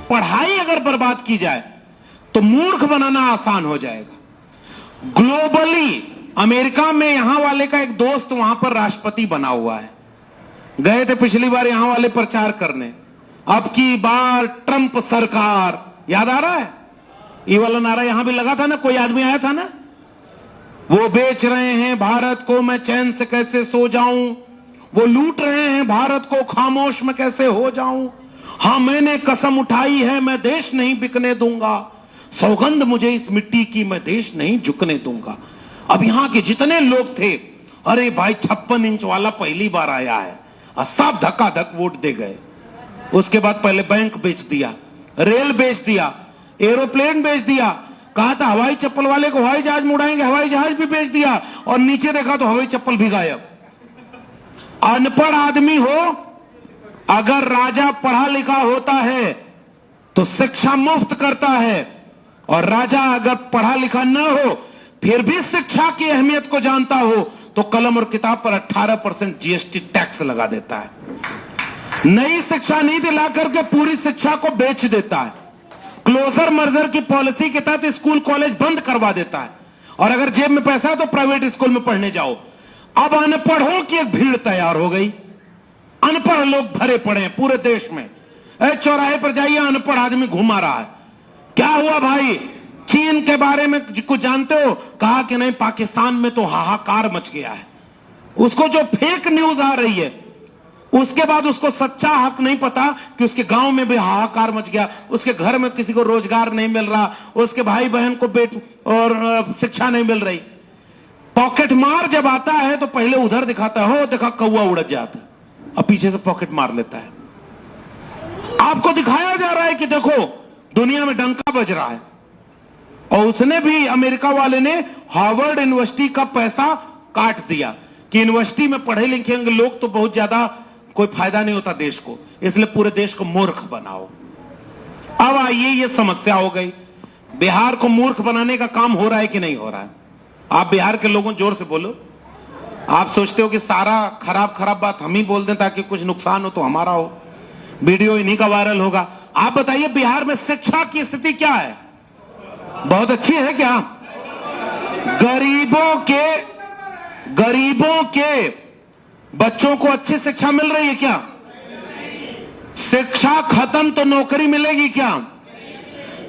पढ़ाई अगर बर्बाद की जाए तो मूर्ख बनाना आसान हो जाएगा। ग्लोबली अमेरिका में यहां वाले का एक दोस्त वहां पर राष्ट्रपति बना हुआ है, गए थे पिछली बार यहां वाले प्रचार करने। अब की बार ट्रंप सरकार, याद आ रहा है? ये वाला नारा यहां भी लगा था ना, कोई आदमी आया था ना, वो बेच रहे हैं भारत को, मैं चैन से कैसे सो जाऊं, वो लूट रहे हैं भारत को, खामोश मैं कैसे हो जाऊं, हां मैंने कसम उठाई है मैं देश नहीं बिकने दूंगा, सौगंध मुझे इस मिट्टी की मैं देश नहीं झुकने दूंगा। अब यहां के जितने लोग थे, अरे भाई 56 इंच वाला पहली बार आया है, और सब धक्का धक वोट दे गए। उसके बाद पहले बैंक बेच दिया, रेल बेच दिया, एरोप्लेन बेच दिया, कहा था हवाई चप्पल वाले को हवाई जहाज मुड़ाएंगे, हवाई जहाज भी बेच दिया, और नीचे देखा तो हवाई चप्पल भी गायब। अनपढ़ आदमी हो, अगर राजा पढ़ा लिखा होता है तो शिक्षा मुफ्त करता है, और राजा अगर पढ़ा लिखा न हो फिर भी शिक्षा की अहमियत को जानता हो तो कलम और किताब पर 18% जीएसटी टैक्स लगा देता है, नई शिक्षा नीति ला करके पूरी शिक्षा को बेच देता है, क्लोजर मर्जर की पॉलिसी के तहत स्कूल कॉलेज बंद करवा देता है, और अगर जेब में पैसा है तो प्राइवेट स्कूल में पढ़ने जाओ। अब अनपढ़ों की एक भीड़ तैयार हो गई, अनपढ़ लोग भरे पड़े हैं पूरे देश में। चौराहे पर जाइए, अनपढ़ आदमी घुमा रहा है। क्या हुआ भाई, चीन के बारे में कुछ जानते हो? कहा कि नहीं, पाकिस्तान में तो हाहाकार मच गया है। उसको जो फेक न्यूज आ रही है, उसके बाद उसको सच्चा हक नहीं पता कि उसके गांव में भी हाहाकार मच गया, उसके घर में किसी को रोजगार नहीं मिल रहा, उसके भाई बहन को और शिक्षा नहीं मिल रही। पॉकेट मार जब आता है तो पहले उधर दिखाता है, हो देखा कौवा उड़ जाता है, अब पीछे से पॉकेट मार लेता है। आपको दिखाया जा रहा है कि देखो दुनिया में डंका बज रहा है, और उसने भी, अमेरिका वाले ने हार्वर्ड यूनिवर्सिटी का पैसा काट दिया कि यूनिवर्सिटी में पढ़े लिखे लोग तो बहुत ज्यादा कोई फायदा नहीं होता देश को, इसलिए पूरे देश को मूर्ख बनाओ। अब आइए, ये समस्या हो गई, बिहार को मूर्ख बनाने का काम हो रहा है कि नहीं हो रहा है? आप बिहार के लोगों जोर से बोलो। आप सोचते हो कि सारा खराब खराब बात हम ही बोल दें ताकि कुछ नुकसान हो तो हमारा हो, वीडियो इन्हीं का वायरल होगा। आप बताइए बिहार में शिक्षा की स्थिति क्या है? बहुत अच्छी है क्या? गरीबों के बच्चों को अच्छी शिक्षा मिल रही है क्या? शिक्षा खत्म तो नौकरी मिलेगी क्या?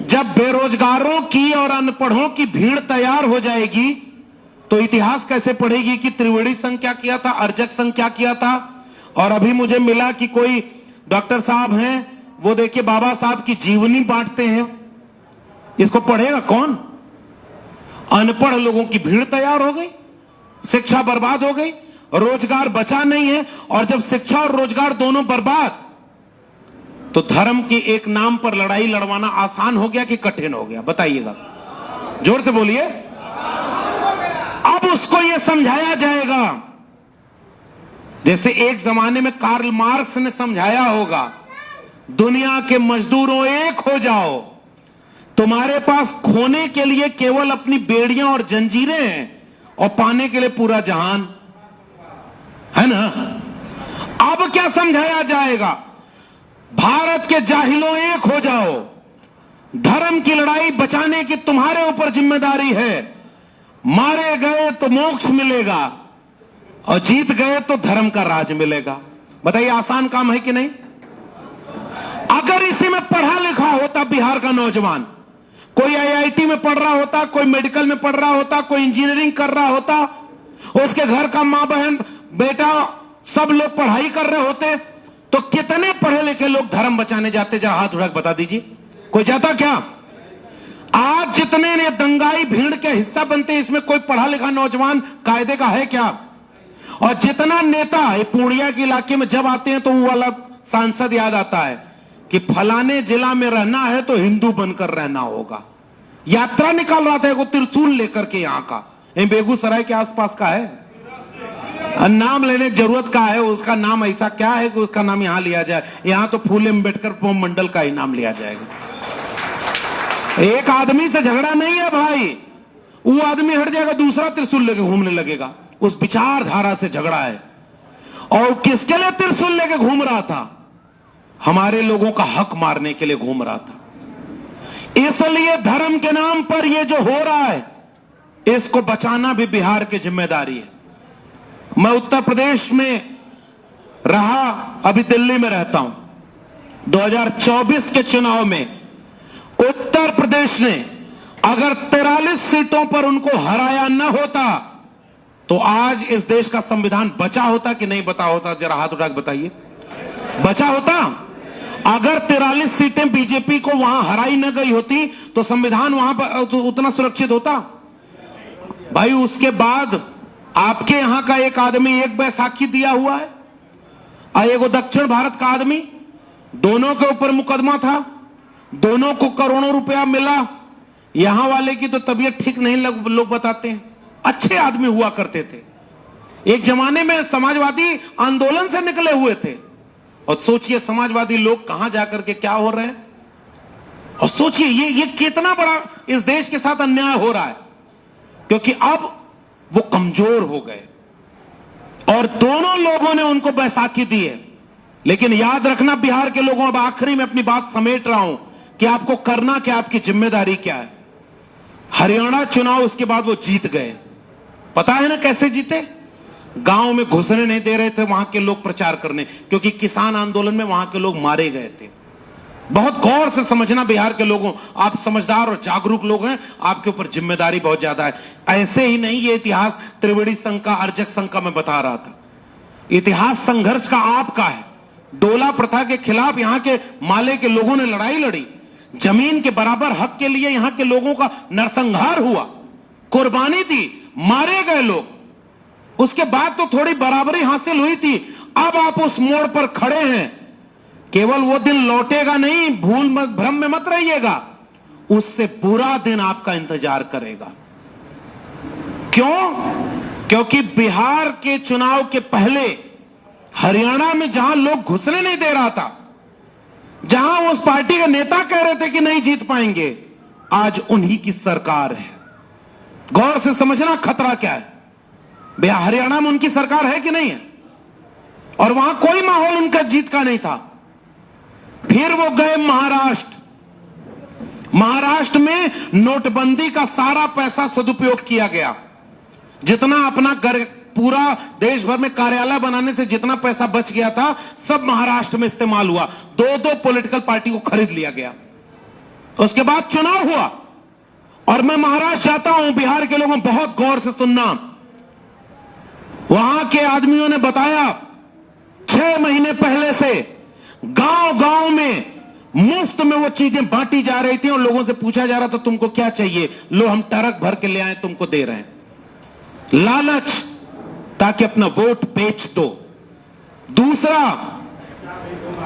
जब बेरोजगारों की और अनपढ़ों की भीड़ तैयार हो जाएगी तो इतिहास कैसे पढ़ेगी कि त्रिवेणी संघ क्या किया था, अर्जक संघ क्या किया था। और अभी मुझे मिला कि कोई डॉक्टर साहब हैं, वो देखिए बाबा साहब की जीवनी बांटते हैं, इसको पढ़ेगा कौन? अनपढ़ लोगों की भीड़ तैयार हो गई, शिक्षा बर्बाद हो गई, रोजगार बचा नहीं है। और जब शिक्षा और रोजगार दोनों बर्बाद, तो धर्म के एक नाम पर लड़ाई लड़वाना आसान हो गया कि कठिन हो गया? बताइएगा, जोर से बोलिए। अब उसको यह समझाया जाएगा जैसे एक जमाने में कार्ल मार्क्स ने समझाया होगा, दुनिया के मजदूरों एक हो जाओ, तुम्हारे पास खोने के लिए केवल अपनी बेड़ियां और जंजीरें हैं और पाने के लिए पूरा जहान है ना। अब क्या समझाया जाएगा? भारत के जाहिलों एक हो जाओ, धर्म की लड़ाई बचाने की तुम्हारे ऊपर जिम्मेदारी है, मारे गए तो मोक्ष मिलेगा और जीत गए तो धर्म का राज मिलेगा। बताइए आसान काम है कि नहीं? अगर इसी में पढ़ा लिखा होता बिहार का नौजवान, कोई आईआईटी में पढ़ रहा होता, कोई मेडिकल में पढ़ रहा होता, कोई इंजीनियरिंग कर रहा होता, उसके घर का मां बहन बेटा सब लोग पढ़ाई कर रहे होते, तो कितने पढ़े लिखे लोग धर्म बचाने जाते? जरा हाथ उठा बता दीजिए, कोई जाता क्या? आज जितने ने दंगाई भीड़ के हिस्सा बनते हैं, इसमें कोई पढ़ा लिखा नौजवान कायदे का है क्या? और जितना नेता पूर्णिया के इलाके में जब आते हैं तो वो वाला सांसद याद आता है कि फलाने जिला में रहना है तो हिंदू बनकर रहना होगा। यात्रा निकाल रहा था वो त्रिशूल लेकर के, यहां का बेगूसराय के आसपास का है, नाम लेने की जरूरत का है, उसका नाम ऐसा क्या है कि उसका नाम यहां लिया जाए? यहां तो फूले अम्बेडकर मंडल का ही नाम लिया जाएगा। एक आदमी से झगड़ा नहीं है भाई, वो आदमी हट जाएगा दूसरा त्रिशूल लेके घूमने लगेगा, उस विचारधारा से झगड़ा है। और किसके लिए त्रिशूल लेके घूम रहा था? हमारे लोगों का हक मारने के लिए घूम रहा था। इसलिए धर्म के नाम पर यह जो हो रहा है, इसको बचाना भी बिहार की जिम्मेदारी है। मैं उत्तर प्रदेश में रहा, अभी दिल्ली में रहता हूं। 2024 के चुनाव में उत्तर प्रदेश ने अगर 43 सीटों पर उनको हराया न होता तो आज इस देश का संविधान बचा होता कि नहीं बचा होता? जरा हाथ उठा के बताइए। बचा होता? अगर 43 सीटें बीजेपी को वहां हराई न गई होती तो संविधान वहां पर तो उतना सुरक्षित होता? भाई उसके बाद आपके यहां का एक आदमी एक बैसाखी दिया हुआ है और एक दक्षिण भारत का आदमी, दोनों के ऊपर मुकदमा था, दोनों को करोड़ों रुपया मिला। यहां वाले की तो तबीयत ठीक नहीं लोग बताते हैं, अच्छे आदमी हुआ करते थे, एक जमाने में समाजवादी आंदोलन से निकले हुए थे। और सोचिए समाजवादी लोग कहां जाकर के क्या हो रहे हैं, और सोचिए ये कितना बड़ा इस देश के साथ अन्याय हो रहा है, क्योंकि अब वो कमजोर हो गए और दोनों लोगों ने उनको बैसाखी दी है। लेकिन याद रखना बिहार के लोगों, अब आखिरी में अपनी बात समेट रहा हूं कि आपको करना क्या, आपकी जिम्मेदारी क्या है। हरियाणा चुनाव उसके बाद वो जीत गए, पता है ना कैसे जीते? गांव में घुसने नहीं दे रहे थे वहां के लोग प्रचार करने, क्योंकि किसान आंदोलन में वहां के लोग मारे गए थे। बहुत गौर से समझना बिहार के लोगों, आप समझदार और जागरूक लोग हैं, आपके ऊपर जिम्मेदारी बहुत ज्यादा है। ऐसे ही नहीं, ये इतिहास त्रिवेणी संघ का, अर्जक संघ का मैं बता रहा था, इतिहास संघर्ष का आपका है। डोला प्रथा के खिलाफ यहां के माले के लोगों ने लड़ाई लड़ी, जमीन के बराबर हक के लिए यहां के लोगों का नरसंहार हुआ, कुर्बानी थी, मारे गए लोग। उसके बाद तो थोड़ी बराबरी हासिल हुई थी। अब आप उस मोड़ पर खड़े हैं, केवल वो दिन लौटेगा नहीं, भूल मत, भ्रम में मत रहिएगा, उससे बुरा दिन आपका इंतजार करेगा। क्यों? क्योंकि बिहार के चुनाव के पहले हरियाणा में जहां लोग घुसने नहीं दे रहा था, जहां उस पार्टी के नेता कह रहे थे कि नहीं जीत पाएंगे, आज उन्हीं की सरकार है। गौर से समझना खतरा क्या है। हरियाणा में उनकी सरकार है कि नहीं है, और वहां कोई माहौल उनका जीत का नहीं था। फिर वो गए महाराष्ट्र, महाराष्ट्र में नोटबंदी का सारा पैसा सदुपयोग किया गया। जितना अपना पूरा देश भर में कार्यालय बनाने से जितना पैसा बच गया था, सब महाराष्ट्र में इस्तेमाल हुआ। दो पॉलिटिकल पार्टी को खरीद लिया गया। उसके बाद चुनाव हुआ, और मैं महाराष्ट्र जाता हूं, बिहार के लोगों बहुत गौर से सुनना, वहां के आदमियों ने बताया 6 महीने पहले से गांव गांव में मुफ्त में वो चीजें बांटी जा रही थी, और लोगों से पूछा जा रहा था तुमको क्या चाहिए, लो हम ट्रक भर के ले आए, तुमको दे रहे हैं। लालच, ताकि अपना वोट बेच दो। दूसरा,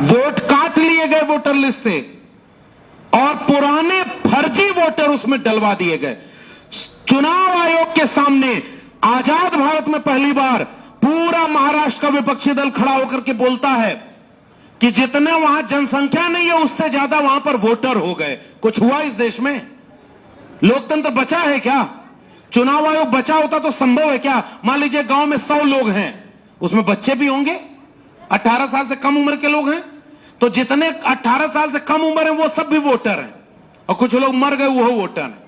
वोट काट लिए गए वोटर लिस्ट से, और पुराने फर्जी वोटर उसमें डलवा दिए गए। चुनाव आयोग के सामने आजाद भारत में पहली बार पूरा महाराष्ट्र का विपक्षी दल खड़ा होकर के बोलता है कि जितने वहां जनसंख्या नहीं है उससे ज्यादा वहां पर वोटर हो गए। कुछ हुआ इस देश में? लोकतंत्र बचा है क्या? चुनाव आयोग बचा होता तो संभव है क्या? मान लीजिए गांव में 100 लोग हैं, उसमें बच्चे भी होंगे, 18 साल से कम उम्र के लोग हैं, तो जितने 18 साल से कम उम्र है वो सब भी वोटर हैं, और कुछ लोग मर गए वो वोटर हैं।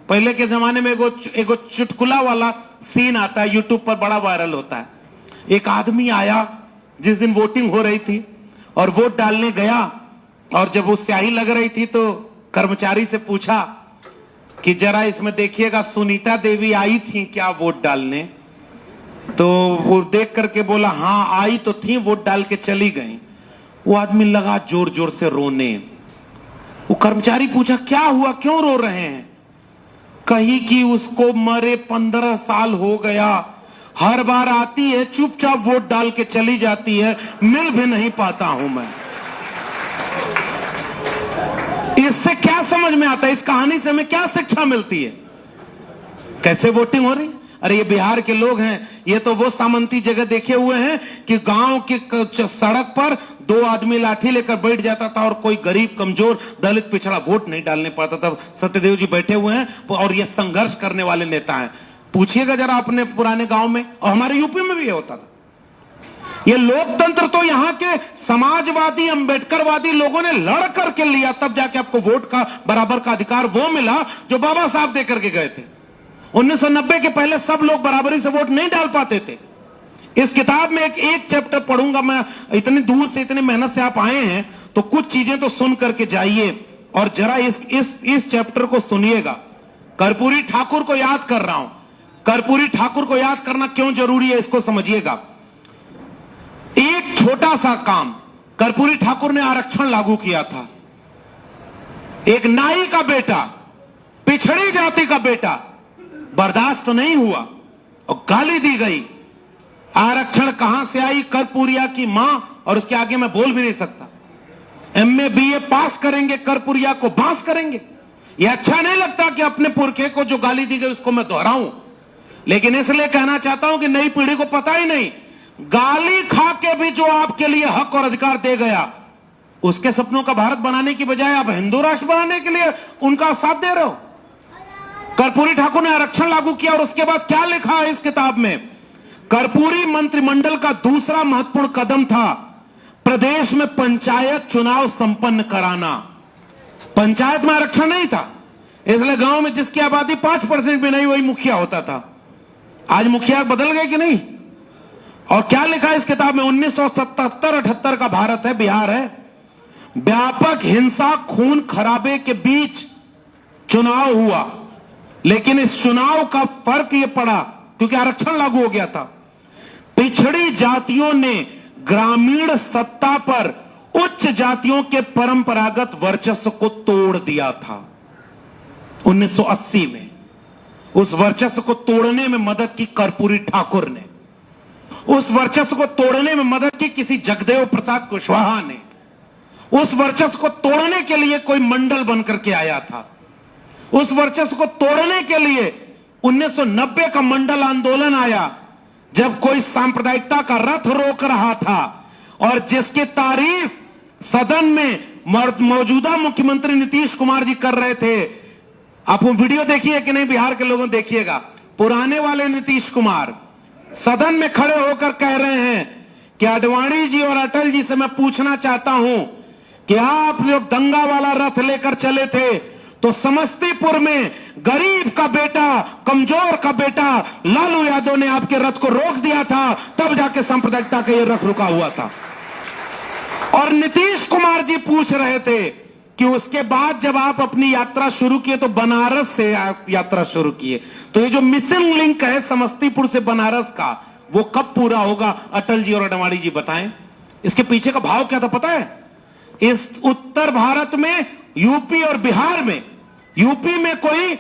पहले के जमाने में एगो चुटकुला वाला सीन आता है, यूट्यूब पर बड़ा वायरल होता है। एक आदमी आया जिस दिन वोटिंग हो रही थी और वोट डालने गया, और जब वो स्याही लग रही थी तो कर्मचारी से पूछा कि जरा इसमें देखिएगा सुनीता देवी आई थी क्या वोट डालने? तो वो देख करके बोला हाँ आई तो थी, वोट डाल के चली गई। वो आदमी लगा जोर जोर से रोने। वो कर्मचारी पूछा क्या हुआ, क्यों रो रहे हैं? कही कि उसको मरे 15 साल हो गया, हर बार आती है चुपचाप वोट डाल के चली जाती है, मिल भी नहीं पाता हूं मैं। इससे क्या समझ में आता है? इस कहानी से हमें क्या शिक्षा मिलती है? कैसे वोटिंग हो रही? अरे ये बिहार के लोग हैं, ये तो वो सामंती जगह देखे हुए हैं कि गांव की सड़क पर 2 आदमी लाठी लेकर बैठ जाता था और कोई गरीब कमजोर दलित पिछड़ा वोट नहीं डालने पाता था। सत्यदेव जी बैठे हुए हैं और ये संघर्ष करने वाले नेता हैं। पूछिएगा जरा अपने पुराने गांव में, और हमारे यूपी में भी ये होता था। ये लोकतंत्र तो यहां के समाजवादी अंबेडकरवादी लोगों ने लड़ करके लिया, तब जाके आपको वोट का बराबर का अधिकार वो मिला जो बाबा साहब दे करके गए थे। 1990 के पहले सब लोग बराबरी से वोट नहीं डाल पाते थे। इस किताब में एक चैप्टर पढ़ूंगा मैं, इतनी दूर से इतनी मेहनत से आप आए हैं तो कुछ चीजें तो सुन करके जाइए और जरा इस चैप्टर को सुनिएगा। कर्पूरी ठाकुर को याद कर रहा हूं। कर्पूरी ठाकुर को याद करना क्यों जरूरी है इसको समझिएगा। एक छोटा सा काम कर्पूरी ठाकुर ने आरक्षण लागू किया था। एक नाई का बेटा, पिछड़ी जाति का बेटा, बर्दाश्त तो नहीं हुआ और गाली दी गई। आरक्षण कहां से आई? कर्पूरिया की मां, और उसके आगे मैं बोल भी नहीं सकता। एमए बीए पास करेंगे, कर्पूरिया को बांस करेंगे। यह अच्छा नहीं लगता कि अपने पुरखे को जो गाली दी गई उसको मैं दोहराऊं, लेकिन इसलिए कहना चाहता हूं कि नई पीढ़ी को पता ही नहीं, गाली खा के भी जो आपके लिए हक और अधिकार दे गया, उसके सपनों का भारत बनाने की बजाय आप हिंदू राष्ट्र बनाने के लिए उनका साथ दे रहे हो। कर्पूरी ठाकुर ने आरक्षण लागू किया और उसके बाद क्या लिखा है इस किताब में? कर्पूरी मंत्रिमंडल का दूसरा महत्वपूर्ण कदम था प्रदेश में पंचायत चुनाव संपन्न कराना। पंचायत में आरक्षण नहीं था, इसलिए गांव में जिसकी आबादी 5% भी नहीं वही मुखिया होता था। आज मुखिया बदल गए कि नहीं? और क्या लिखा है इस किताब में? 1977-78 का भारत है, बिहार है। व्यापक हिंसा खून खराबे के बीच चुनाव हुआ, लेकिन इस चुनाव का फर्क यह पड़ा क्योंकि आरक्षण लागू हो गया था, पिछड़ी जातियों ने ग्रामीण सत्ता पर उच्च जातियों के परंपरागत वर्चस्व को तोड़ दिया था। 1980 में उस वर्चस्व को तोड़ने में मदद की कर्पूरी ठाकुर ने। उस वर्चस्व को तोड़ने में मदद की किसी जगदेव प्रसाद कुशवाहा ने। उस वर्चस्व को तोड़ने के लिए कोई मंडल बनकर के आया था। उस वर्चस्व को तोड़ने के लिए 1990 का मंडल आंदोलन आया, जब कोई सांप्रदायिकता का रथ रोक रहा था और जिसकी तारीफ सदन में मौजूदा मुख्यमंत्री नीतीश कुमार जी कर रहे थे। आप वो वीडियो देखिए कि नहीं, बिहार के लोगों देखिएगा। पुराने वाले नीतीश कुमार सदन में खड़े होकर कह रहे हैं कि आडवाणी जी और अटल जी से मैं पूछना चाहता हूं कि आप लोग दंगा वाला रथ लेकर चले थे तो समस्तीपुर में गरीब का बेटा, कमजोर का बेटा लालू यादव ने आपके रथ को रोक दिया था, तब जाके सांप्रदायिकता का यह रथ रुका हुआ था। और नीतीश कुमार जी पूछ रहे थे कि उसके बाद जब आप अपनी यात्रा शुरू किए तो बनारस से यात्रा शुरू किए, तो ये जो मिसिंग लिंक है समस्तीपुर से बनारस का, वो कब पूरा होगा? अटल जी और आडवाणी जी बताएं। इसके पीछे का भाव क्या था पता है? इस उत्तर भारत में, यूपी और बिहार में, यूपी में कोई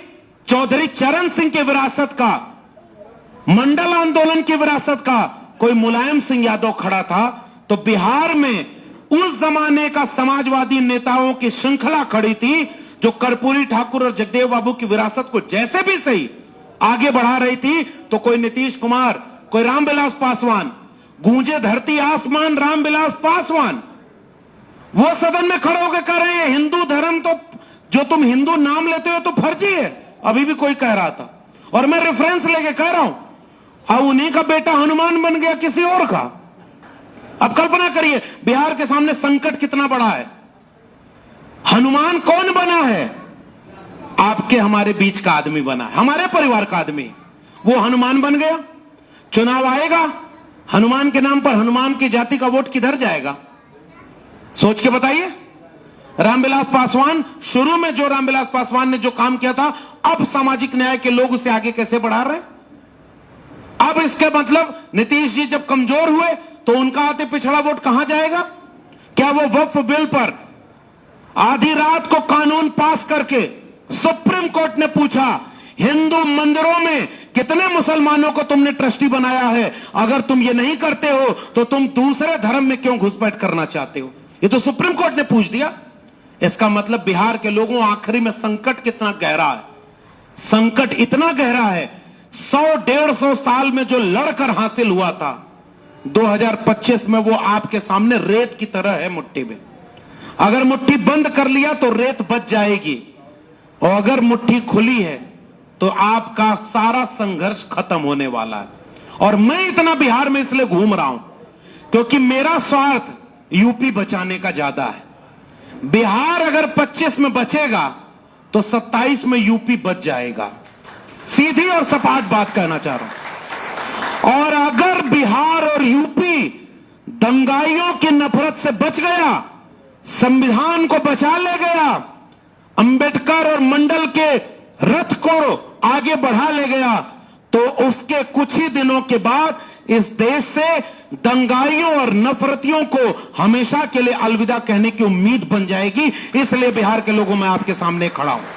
चौधरी चरण सिंह की विरासत का, मंडल आंदोलन की विरासत का कोई मुलायम सिंह यादव खड़ा था, तो बिहार में उस जमाने का समाजवादी नेताओं की श्रृंखला खड़ी थी जो कर्पूरी ठाकुर और जगदेव बाबू की विरासत को जैसे भी सही आगे बढ़ा रही थी। तो कोई नीतीश कुमार, कोई रामविलास पासवान, गूंजे धरती आसमान रामविलास पासवान, वो सदन में खड़े होकर कह रहे हैं हिंदू धर्म तो, जो तुम हिंदू नाम लेते हो तो फर्जी है। अभी भी कोई कह रहा था और मैं रेफरेंस लेके कह रहा हूं, अब उन्हीं का बेटा हनुमान बन गया किसी और का। अब कल्पना करिए बिहार के सामने संकट कितना बड़ा है। हनुमान कौन बना है? आपके हमारे बीच का आदमी बना है, हमारे परिवार का आदमी। वो हनुमान बन गया, चुनाव आएगा, हनुमान के नाम पर हनुमान की जाति का वोट किधर जाएगा? सोच के बताइए। रामविलास पासवान, शुरू में जो रामविलास पासवान ने जो काम किया था, अब सामाजिक न्याय के लोग उसे आगे कैसे बढ़ा रहे? अब इसके मतलब नीतीश जी जब कमजोर हुए तो उनका अति पिछड़ा वोट कहां जाएगा? क्या वो वक्फ बिल पर आधी रात को कानून पास करके सुप्रीम कोर्ट ने पूछा हिंदू मंदिरों में कितने मुसलमानों को तुमने ट्रस्टी बनाया है, अगर तुम ये नहीं करते हो तो तुम दूसरे धर्म में क्यों घुसपैठ करना चाहते हो? ये तो सुप्रीम कोर्ट ने पूछ दिया। इसका मतलब बिहार के लोगों, आखिरी में संकट कितना गहरा है। संकट इतना गहरा है, 100-150 साल में जो लड़कर हासिल हुआ था, 2025 में वो आपके सामने रेत की तरह है मुट्ठी में। अगर मुट्ठी बंद कर लिया तो रेत बच जाएगी, और अगर मुट्ठी खुली है तो आपका सारा संघर्ष खत्म होने वाला है। और मैं इतना बिहार में इसलिए घूम रहा हूं क्योंकि मेरा स्वार्थ यूपी बचाने का ज्यादा है। बिहार अगर 25 में बचेगा तो 27 में यूपी बच जाएगा। सीधी और सपाट बात कहना चाह रहा हूं। और अगर बिहार और यूपी दंगाइयों की नफरत से बच गया, संविधान को बचा ले गया, अंबेडकर और मंडल के रथ को आगे बढ़ा ले गया, तो उसके कुछ ही दिनों के बाद इस देश से दंगाइयों और नफरतियों को हमेशा के लिए अलविदा कहने की उम्मीद बन जाएगी। इसलिए बिहार के लोगों में आपके सामने खड़ा हूं।